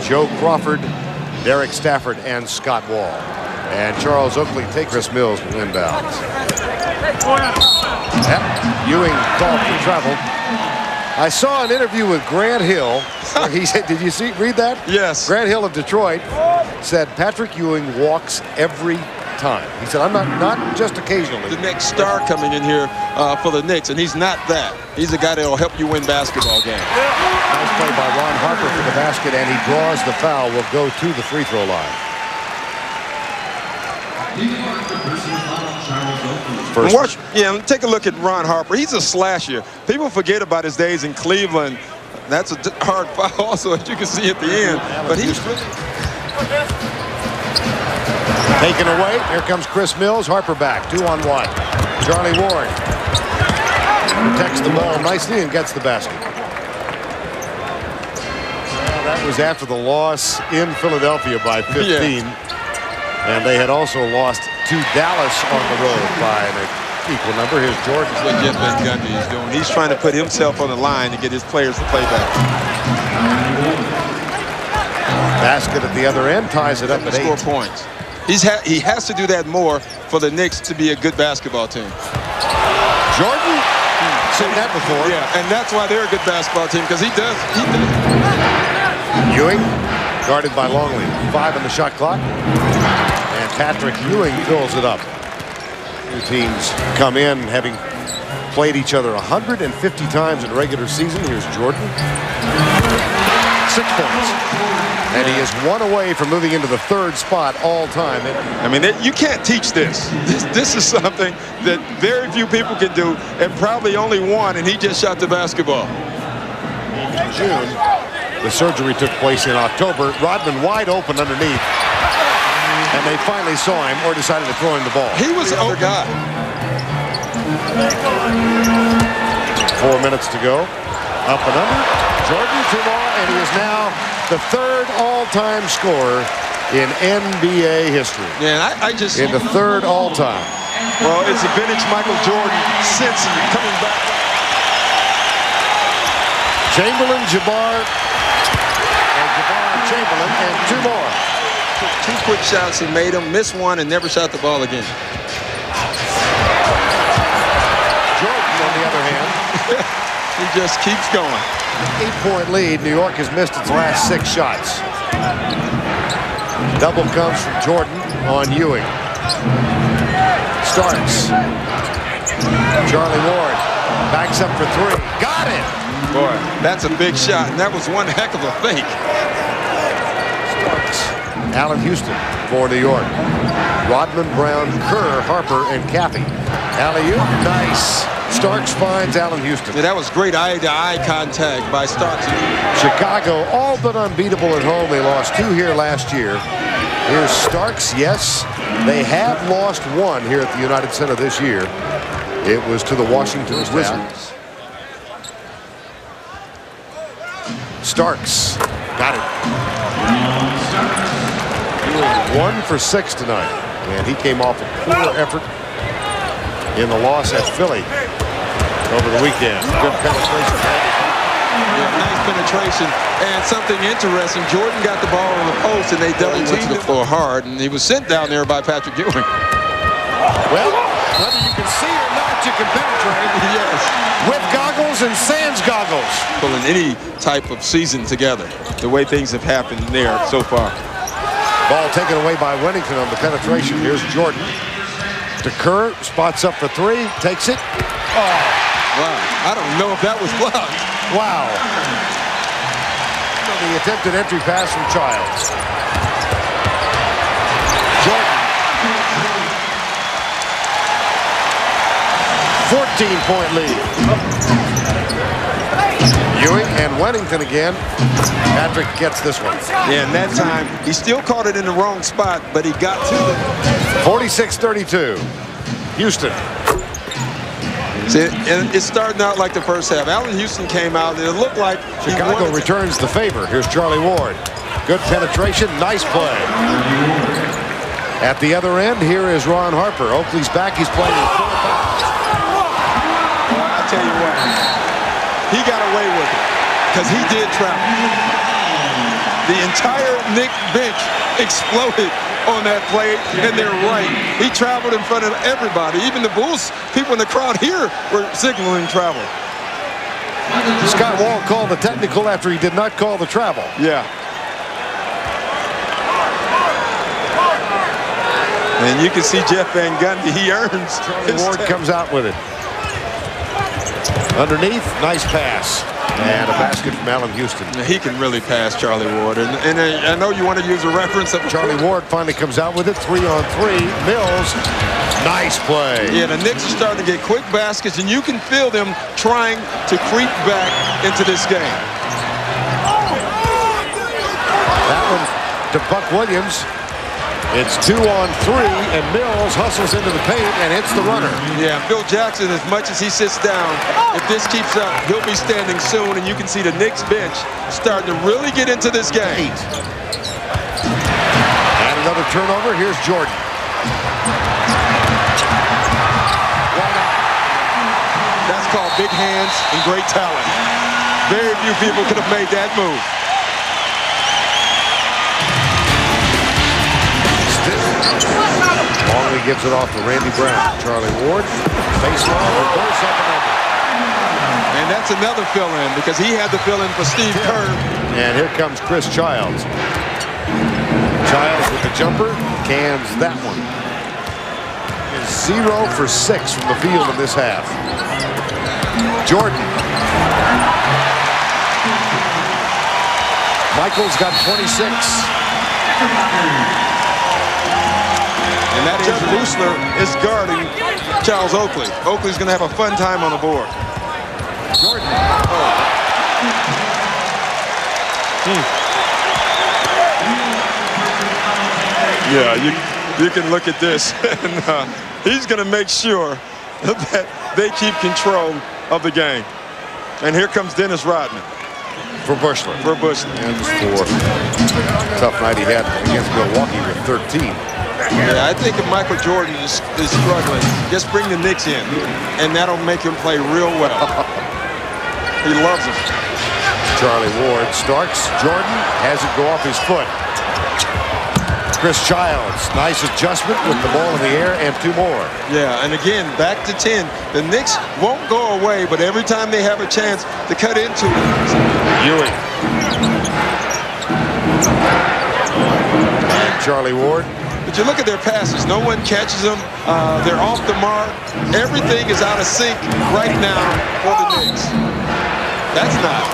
Joe Crawford, Derek Stafford, and Scott Wall. And Charles Oakley takes Chris Mills with inbounds. Yep. Ewing called for travel. I saw an interview with Grant Hill. Where he said, did you read that? Yes. Grant Hill of Detroit said Patrick Ewing walks every time. He said, I'm not just occasionally. The next star coming in here for the Knicks, and he's not that. He's a guy that will help you win basketball games. Nice play by Ron Harper for the basket, and he draws the foul. Will go to the free throw line. First. Take a look at Ron Harper. He's a slasher. People forget about his days in Cleveland. That's a hard foul also, as you can see at the end. But he's really taken away. Here comes Chris Mills. Harper back. 2-on-1. Charlie Ward protects the ball nicely and gets the basket. Well, that was after the loss in Philadelphia by 15. Yeah. And they had also lost to Dallas on the road by an equal number. Here's Jordan. That's what Jeff Van Gundy is doing. He's trying to put himself on the line to get his players to play back. Basket at the other end ties it up at 8. Score points. He has to do that more for the Knicks to be a good basketball team. Jordan? Seen that before. Yeah, and that's why they're a good basketball team, because he does. Ewing, guarded by Longley. 5 on the shot clock. And Patrick Ewing fills it up. Two teams come in having played each other 150 times in regular season. Here's Jordan. 6 points. And he is 1 away from moving into the 3rd spot all time. I mean, you can't teach this. This is something that very few people can do, and probably only one, and he just shot the basketball. In June, the surgery took place in October. Rodman wide open underneath. And they finally saw him or decided to throw him the ball. He was the other guy. 4 minutes to go. Up and under. Jordan Tumar, and he is now the 3rd all-time scorer in NBA history. Yeah, I just... In the 3rd all-time. Well, it's a vintage Michael Jordan since coming back. Chamberlain, Jabbar, and Jabbar, Chamberlain, and 2 more. Took 2 quick shots and made them, missed 1, and never shot the ball again. Jordan, on the other hand, he just keeps going. 8-point lead. New York has missed its last 6 shots. Double comes from Jordan on Ewing. Starks. Charlie Ward backs up for 3. Got it! Boy, that's a big shot, and that was one heck of a fake. Starks. Allen Houston for New York. Rodman, Brown, Kerr, Harper, and Caffey. Alley-oop, nice. Starks finds Allen Houston. Yeah, that was great eye-to-eye contact by Starks. Chicago all but unbeatable at home. They lost 2 here last year. Here's Starks. Yes, they have lost 1 here at the United Center this year. It was to the Washington Wizards. Starks got it. He was 1 for 6 tonight, and he came off a poor effort in the loss at Philly over the weekend. Good penetration. Yeah, nice penetration. And something interesting, Jordan got the ball on the post, and they double teamed the floor hard, and he was sent down there by Patrick Ewing. Well, whether you can see or not, you can penetrate. Yes. With goggles and sans goggles. Pulling any type of season together, the way things have happened there so far. Ball taken away by Wennington on the penetration. Here's Jordan. To Kerr, spots up for 3, takes it. Oh. Wow, I don't know if that was blocked. Wow. The attempted entry pass from Childs. Jordan. 14-point lead. Ewing and Wennington again. Patrick gets this one. Yeah, and that time, he still caught it in the wrong spot, but he got to it. 46-32. Houston. See, and it's starting out like the first half. Allen Houston came out, and it looked like Chicago returns the favor. Here's Charlie Ward. Good penetration, nice play. At the other end, here is Ron Harper. Oakley's back, he's playing with 4 fouls. Well, I'll tell you what, he got away with it, because he did travel. The entire Knicks bench exploded on that play, and they're right. He traveled in front of everybody. Even the Bulls, people in the crowd here were signaling travel. Scott Wall called the technical after he did not call the travel. Yeah. And you can see Jeff Van Gundy, he earns. Charlie Ward comes out with it. Underneath, nice pass. And a basket from Allen Houston. He can really pass, Charlie Ward. And I know you want to use a reference of Charlie Ward finally comes out with it. 3-on-3. Mills. Nice play. Yeah, the Knicks are starting to get quick baskets, and you can feel them trying to creep back into this game. That one to Buck Williams. It's 2-on-3, and Mills hustles into the paint and hits the runner. Yeah, Phil Jackson, as much as he sits down, if this keeps up, he'll be standing soon, and you can see the Knicks bench starting to really get into this game. And another turnover. Here's Jordan. That's called big hands and great talent. Very few people could have made that move. Longley gives it off to Randy Brown. Charlie Ward, baseline, reverse up and under. And that's another fill-in because he had the fill-in for Steve Kerr. And here comes Chris Childs. Childs with the jumper, cans that one. Is 0 for 6 from the field in this half. Jordan. Michael's got 26. And that is Boosler is guarding Charles Oakley. Oakley's going to have a fun time on the board. Jordan. Yeah, you can look at this. And, he's going to make sure that they keep control of the game. And here comes Dennis Rodman. For Bushler. For Bushler. And for tough night he had against Milwaukee with 13. Yeah, I think if Michael Jordan is struggling, just bring the Knicks in, and that'll make him play real well. He loves them. Charlie Ward, Starks, Jordan has it go off his foot. Chris Childs, nice adjustment with the ball in the air and 2 more. Yeah, and again, back to 10. The Knicks won't go away, but every time they have a chance to cut into it. Ewing. And Charlie Ward. But you look at their passes. No one catches them. They're off the mark. Everything is out of sync right now for the Knicks. That's not.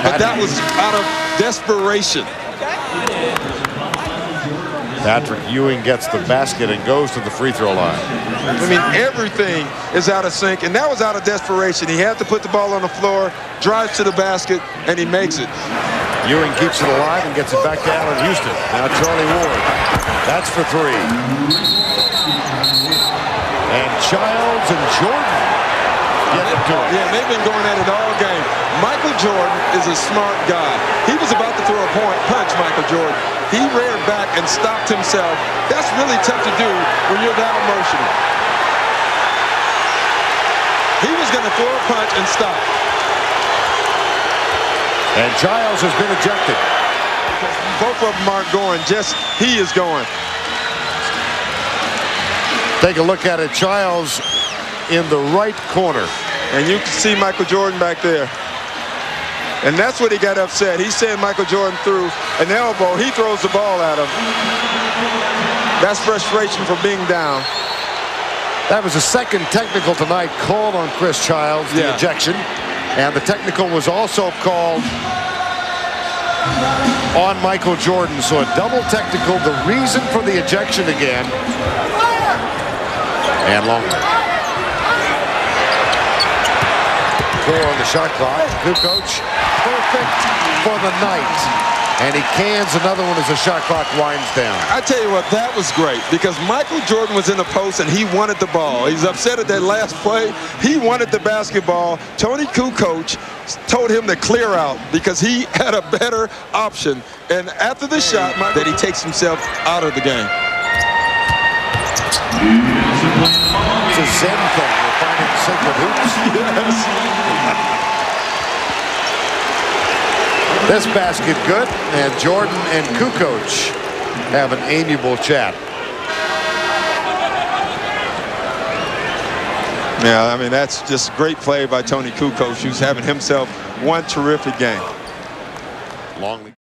But that was out of desperation. Patrick Ewing gets the basket and goes to the free throw line. I mean, everything is out of sync, and that was out of desperation. He had to put the ball on the floor, drives to the basket, and he makes it. Ewing keeps it alive and gets it back to Allen Houston. Now Charlie Ward. That's for 3. And Childs and Jordan get into it. Yeah, they've been going at it all game. Michael Jordan is a smart guy. He was about to throw a punch, Michael Jordan. He reared back and stopped himself. That's really tough to do when you're that emotional. He was going to throw a punch and stop. And Giles has been ejected. Both of them aren't going, just he is going. Take a look at it. Giles in the right corner. And you can see Michael Jordan back there. And that's what he got upset. He said Michael Jordan threw an elbow. He throws the ball at him. That's frustration for being down. That was the second technical tonight called on Chris Childs, the ejection. And the technical was also called on Michael Jordan. So a double technical, the reason for the ejection again. And Longley. 4 on the shot clock. Good coach. Perfect for the night. And he cans another one as the shot clock winds down. I tell you what, that was great because Michael Jordan was in the post and he wanted the ball. He's upset at that last play. He wanted the basketball. Tony Kukoc told him to clear out because he had a better option. And after the shot, that he takes himself out of the game. It's a Zen thing. We're finding sacred hoops. Yes. This basket good, and Jordan and Kukoc have an amiable chat. Yeah, I mean, that's just great play by Tony Kukoc, who's having himself one terrific game. Longley.